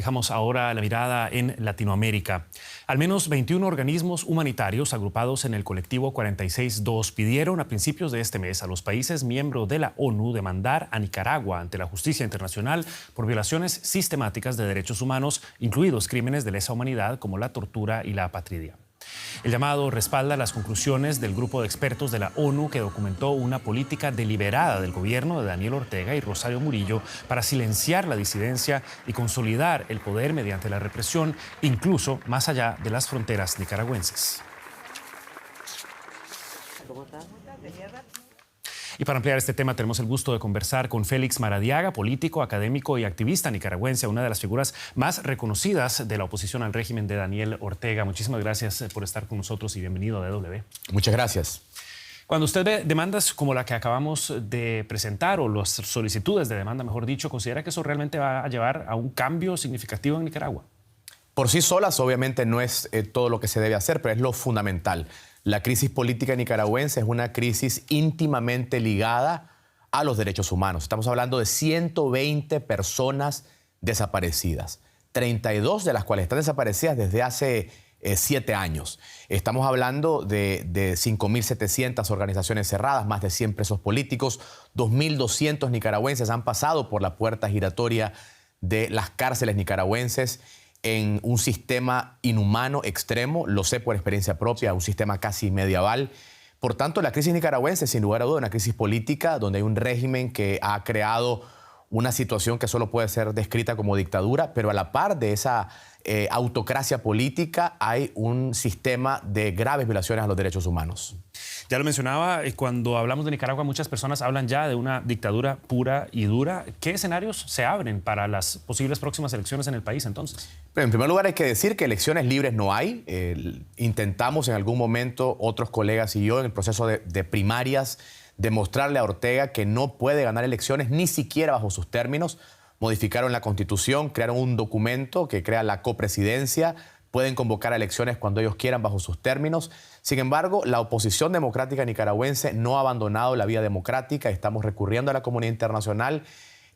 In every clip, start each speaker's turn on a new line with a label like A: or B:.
A: Fijamos ahora la mirada en Latinoamérica. Al menos 21 organismos humanitarios agrupados en el colectivo 46.2 pidieron a principios de este mes a los países miembros de la ONU demandar a Nicaragua ante la justicia internacional por violaciones sistemáticas de derechos humanos, incluidos crímenes de lesa humanidad como la tortura y la apatridia. El llamado respalda las conclusiones del grupo de expertos de la ONU que documentó una política deliberada del gobierno de Daniel Ortega y Rosario Murillo para silenciar la disidencia y consolidar el poder mediante la represión, incluso más allá de las fronteras nicaragüenses. Y para ampliar este tema tenemos el gusto de conversar con Félix Maradiaga, político, académico y activista nicaragüense, una de las figuras más reconocidas de la oposición al régimen de Daniel Ortega. Muchísimas gracias por estar con nosotros y bienvenido a DW.
B: Muchas gracias.
A: Cuando usted ve demandas como la que acabamos de presentar, o las solicitudes de demanda, mejor dicho, ¿considera que eso realmente va a llevar a un cambio significativo en Nicaragua?
B: Por sí solas, obviamente, no es todo lo que se debe hacer, pero es lo fundamental. La crisis política nicaragüense es una crisis íntimamente ligada a los derechos humanos. Estamos hablando de 120 personas desaparecidas, 32 de las cuales están desaparecidas desde hace 7 años. Estamos hablando de 5.700 organizaciones cerradas, más de 100 presos políticos, 2.200 nicaragüenses han pasado por la puerta giratoria de las cárceles nicaragüenses en un sistema inhumano, extremo, lo sé por experiencia propia, un sistema casi medieval. Por tanto, la crisis nicaragüense, sin lugar a duda, es una crisis política donde hay un régimen que ha creado una situación que solo puede ser descrita como dictadura, pero a la par de esa autocracia política hay un sistema de graves violaciones a los derechos humanos.
A: Ya lo mencionaba, cuando hablamos de Nicaragua muchas personas hablan ya de una dictadura pura y dura. ¿Qué escenarios se abren para las posibles próximas elecciones en el país entonces?
B: Pero en primer lugar hay que decir que elecciones libres no hay. Intentamos en algún momento, otros colegas y yo, en el proceso de primarias, demostrarle a Ortega que no puede ganar elecciones ni siquiera bajo sus términos. Modificaron la Constitución, crearon un documento que crea la copresidencia, pueden convocar a elecciones cuando ellos quieran bajo sus términos. Sin embargo, la oposición democrática nicaragüense no ha abandonado la vía democrática, estamos recurriendo a la comunidad internacional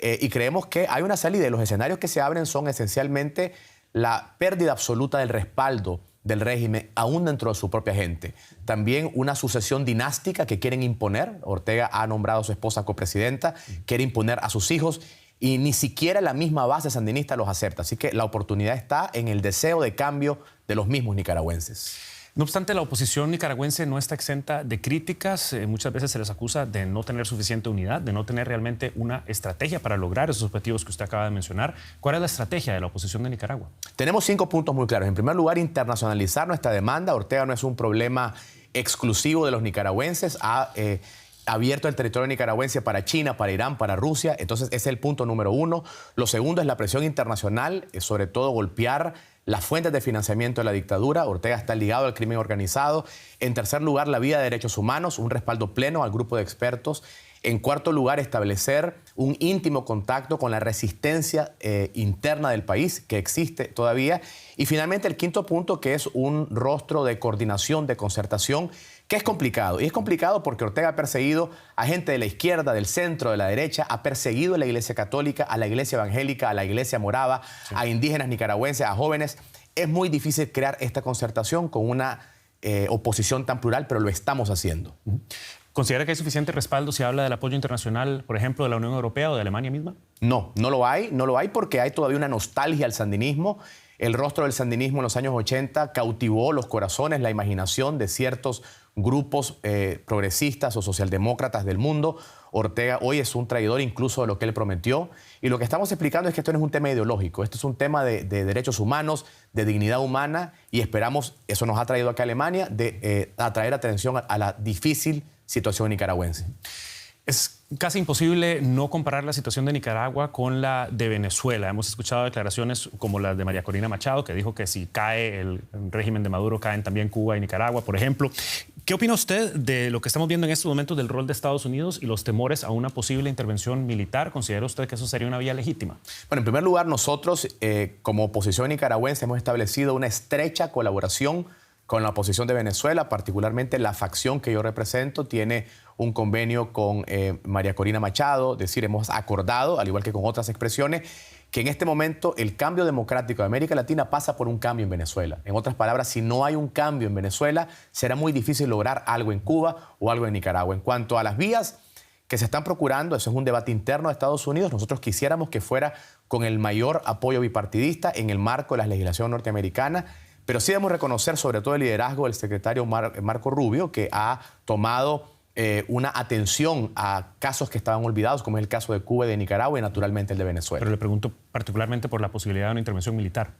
B: y creemos que hay una salida. Y los escenarios que se abren son esencialmente la pérdida absoluta del respaldo del régimen, aún dentro de su propia gente. También una sucesión dinástica que quieren imponer. Ortega ha nombrado a su esposa copresidenta, quiere imponer a sus hijos y ni siquiera la misma base sandinista los acepta. Así que la oportunidad está en el deseo de cambio de los mismos nicaragüenses.
A: No obstante, la oposición nicaragüense no está exenta de críticas. Muchas veces se les acusa de no tener suficiente unidad, de no tener realmente una estrategia para lograr esos objetivos que usted acaba de mencionar. ¿Cuál es la estrategia de la oposición de Nicaragua?
B: Tenemos 5 puntos muy claros. En primer lugar, internacionalizar nuestra demanda. Ortega no es un problema exclusivo de los nicaragüenses. Ha abierto el territorio nicaragüense para China, para Irán, para Rusia. Entonces, ese es el punto número 1. Lo segundo es la presión internacional, sobre todo golpear las fuentes de financiamiento de la dictadura. Ortega está ligado al crimen organizado. En tercer lugar, la vía de derechos humanos, un respaldo pleno al grupo de expertos. En cuarto lugar, establecer un íntimo contacto con la resistencia interna del país, que existe todavía. Y finalmente, el quinto punto, que es un rostro de coordinación, de concertación, que es complicado. Y es complicado porque Ortega ha perseguido a gente de la izquierda, del centro, de la derecha, ha perseguido a la Iglesia Católica, a la Iglesia Evangélica, a la Iglesia Morava, sí, a indígenas nicaragüenses, a jóvenes. Es muy difícil crear esta concertación con una oposición tan plural, pero lo estamos haciendo.
A: ¿Considera que hay suficiente respaldo si habla del apoyo internacional, por ejemplo, de la Unión Europea o de Alemania misma?
B: No, no lo hay. No lo hay porque hay todavía una nostalgia al sandinismo. El rostro del sandinismo en los años 80 cautivó los corazones, la imaginación de ciertos grupos progresistas o socialdemócratas del mundo. Ortega hoy es un traidor incluso de lo que él prometió. Y lo que estamos explicando es que esto no es un tema ideológico. Esto es un tema de derechos humanos, de dignidad humana. Y esperamos, eso nos ha traído acá a Alemania, de atraer atención a la difícil situación nicaragüense.
A: Es casi imposible no comparar la situación de Nicaragua con la de Venezuela. Hemos escuchado declaraciones como las de María Corina Machado, que dijo que si cae el régimen de Maduro, caen también Cuba y Nicaragua, por ejemplo. ¿Qué opina usted de lo que estamos viendo en estos momentos del rol de Estados Unidos y los temores a una posible intervención militar? ¿Considera usted que eso sería una vía legítima?
B: Bueno, en primer lugar, nosotros, como oposición nicaragüense, hemos establecido una estrecha colaboración con la oposición de Venezuela, particularmente la facción que yo represento tiene un convenio con María Corina Machado, es decir, hemos acordado, al igual que con otras expresiones, que en este momento el cambio democrático de América Latina pasa por un cambio en Venezuela. En otras palabras, si no hay un cambio en Venezuela, será muy difícil lograr algo en Cuba o algo en Nicaragua. En cuanto a las vías que se están procurando, eso es un debate interno de Estados Unidos, nosotros quisiéramos que fuera con el mayor apoyo bipartidista en el marco de la legislación norteamericana, pero sí debemos reconocer sobre todo el liderazgo del secretario Marco Rubio, que ha tomado una atención a casos que estaban olvidados, como es el caso de Cuba y de Nicaragua y naturalmente el de Venezuela.
A: Pero le pregunto particularmente por la posibilidad de una intervención militar.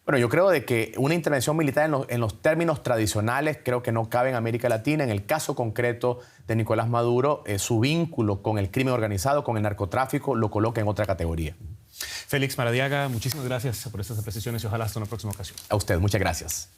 B: Bueno, yo creo de que una intervención militar en los términos tradicionales creo que no cabe en América Latina. En el caso concreto de Nicolás Maduro, su vínculo con el crimen organizado, con el narcotráfico, lo coloca en otra categoría.
A: Félix Maradiaga, muchísimas gracias por estas apreciaciones y ojalá hasta una próxima ocasión.
B: A usted, muchas gracias.